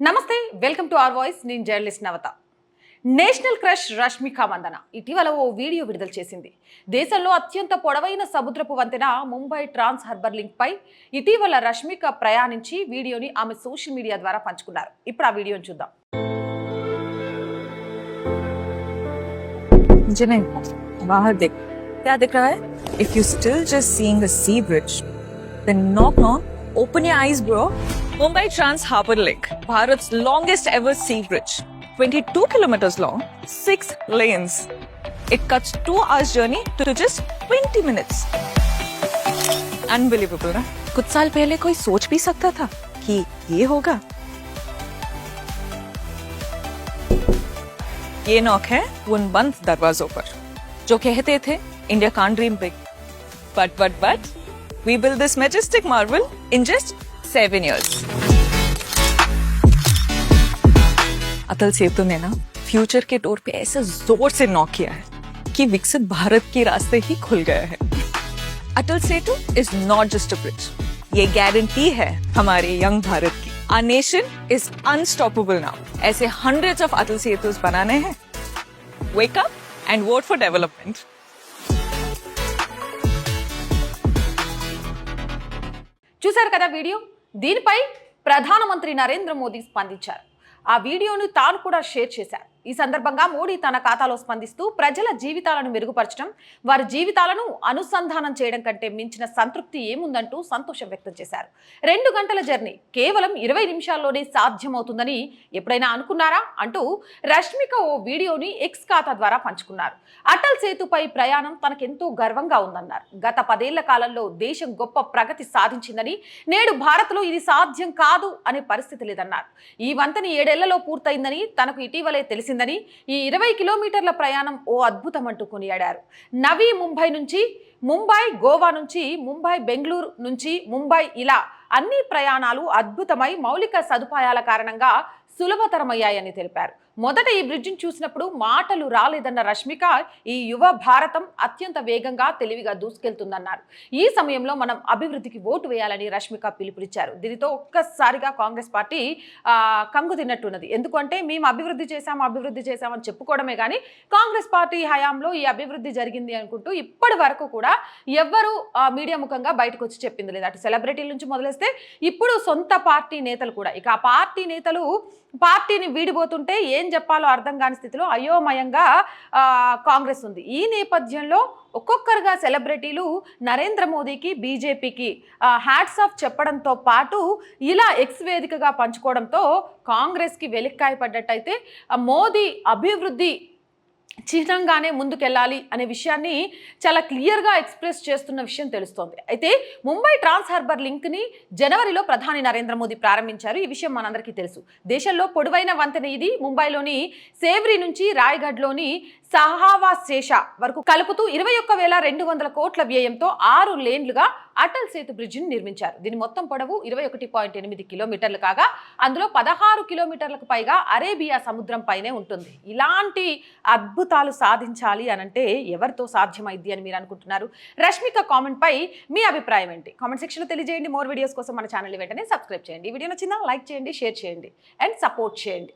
నమస్తే, welcome to our voice. నేను journalist నవత. National crush Rashmika Mandanna ఇటీవల ఓ వీడియో విడుదల చేసింది. దేశంలో అత్యంత పొడవైన సముద్రపు వంతెన ముంబై ట్రాన్స్ హార్బర్ లింక్ పై ఇటీవల రష్మిక ప్రయాణించి వీడియోని ఆమె సోషల్ మీడియా ద్వారా పంచుకున్నారు. ఇప్పుడు ఆ వీడియోని చూద్దాం. बाहर देख क्या दिख रहा है? If you still just seeing a sea bridge, then knock, open your eyes, bro. Mumbai Trans Harbour Link, Bharat's longest ever sea bridge, 22 kilometers long, 6 lanes. It cuts 2 hours journey to just 20 minutes. Unbelievable, ना? कुछ साल पहले कोई सोच भी सकता था कि ये होगा. ये नॉक है उन बंद दरवाजों पर जो कहते थे India can't dream big, but we built this majestic marvel in just 7 years. Atal Setu ने ना फ्यूचर के डोर पे ऐसे जोर से नॉक किया है कि विकसित भारत के रास्ते ही खुल गया है. Atal Setu is not just a bridge. ये गारंटी है हमारे यंग भारत की. Our nation is unstoppable now. ऐसे hundreds of Atal Setus बनाने हैं. Wake up and vote for development. చూశారు కదా వీడియో. దీనిపై ప్రధానమంత్రి నరేంద్ర మోదీ స్పందించారు. ఆ వీడియోను తాను కూడా షేర్ చేశారు. ఈ సందర్భంగా మోడీ తన ఖాతాలో స్పందిస్తూ ప్రజల జీవితాలను మెరుగుపరచడం, వారి జీవితాలను అనుసంధానం చేయడం కంటే మించిన సంతృప్తి ఏముందంటూ సంతోషం వ్యక్తం చేశారు. 2 గంటల జర్నీ కేవలం 20 నిమిషాల్లోనే సాధ్యమవుతుందని ఎప్పుడైనా అనుకున్నారా అంటూ రష్మిక ఓ వీడియోని ఎక్స్ ఖాతా ద్వారా పంచుకున్నారు. అటల్ సేతుపై ప్రయాణం తనకెంతో గర్వంగా ఉందన్నారు. గత 10 ఏళ్ల కాలంలో దేశం గొప్ప ప్రగతి సాధించిందని, నేడు భారత్లో ఇది సాధ్యం కాదు అనే పరిస్థితి లేదన్నారు. ఈ వంతెన 7 ఏళ్లలో పూర్తయిందని తనకు ఇటీవలే తెలిసింది. ఈ 20 కిలోమీటర్ల ప్రయాణం ఓ అద్భుతం అంటూ కొనియాడారు. నవీ ముంబై నుంచి ముంబై, గోవా నుంచి ముంబై, బెంగళూరు నుంచి ముంబై, ఇలా అన్ని ప్రయాణాలు అద్భుతమై మౌలిక సదుపాయాల కారణంగా సులభతరమయ్యాయని తెలిపారు. మొదట ఈ బ్రిడ్జిని చూసినప్పుడు మాటలు రాలేదన్న రష్మిక, ఈ యువ భారతం అత్యంత వేగంగా తెలివిగా దూసుకెళ్తుందన్నారు. ఈ సమయంలో మనం అభివృద్ధికి ఓటు వేయాలని రష్మిక పిలుపునిచ్చారు. దీనితో ఒక్కసారిగా కాంగ్రెస్ పార్టీ కంగు తిన్నట్టున్నది. ఎందుకంటే మేము అభివృద్ధి చేశామని చెప్పుకోవడమే కానీ కాంగ్రెస్ పార్టీ హయాంలో ఈ అభివృద్ధి జరిగింది అనుకుంటూ ఇప్పటి వరకు కూడా ఎవ్వరూ మీడియా ముఖంగా బయటకు వచ్చి చెప్పింది లేదు. అటు సెలబ్రిటీల నుంచి మొదలేస్తే ఇప్పుడు సొంత పార్టీ నేతలు కూడా, ఇక ఆ పార్టీ నేతలు పార్టీని వీడిపోతుంటే ఏం చెప్పాలో అర్థం కాని స్థితిలో అయోమయంగా కాంగ్రెస్ ఉంది. ఈ నేపథ్యంలో ఒక్కొక్కరుగా సెలబ్రిటీలు నరేంద్ర మోదీకి, బీజేపీకి హ్యాట్స్ ఆఫ్ చెప్పడంతో పాటు ఇలా ఎక్స్ వేదికగా పంచుకోవడంతో కాంగ్రెస్కి వెలిక్కాయ పడ్డట్టయితే మోదీ అభివృద్ధి చిహ్నంగానే ముందుకెళ్ళాలి అనే విషయాన్ని చాలా క్లియర్గా ఎక్స్ప్రెస్ చేస్తున్న విషయం తెలుస్తోంది. అయితే ముంబై ట్రాన్స్ హార్బర్ లింక్ని జనవరిలో ప్రధాని నరేంద్ర మోదీ ప్రారంభించారు. ఈ విషయం మనందరికీ తెలుసు. దేశంలో పొడవైన వంతెన ఇది. ముంబైలోని సేవ్రీ నుంచి రాయ్గఢ్లోని సహావా శేష వరకు కలుపుతూ 21,200 కోట్ల వ్యయంతో 6 లేన్లుగా అటల్ సేతు బ్రిడ్జిని నిర్మించారు. దీని మొత్తం పొడవు 21.8 కిలోమీటర్లు కాగా అందులో 16 కిలోమీటర్లకు పైగా అరేబియా సముద్రం పైనే ఉంటుంది. ఇలాంటి అద్భుతాలు సాధించాలి అనంటే ఎవరితో సాధ్యమైంది అని మీరు అనుకుంటున్నారు? రష్మిక కామెంట్ పై మీ అభిప్రాయం ఏంటి? కామెంట్ సెక్షన్లో తెలియజేయండి. మోర్ వీడియోస్ కోసం మన ఛానల్ వెంటనే సబ్స్క్రైబ్ చేయండి. వీడియో నచ్చిందా? లైక్ చేయండి, షేర్ చేయండి అండ్ సపోర్ట్ చేయండి.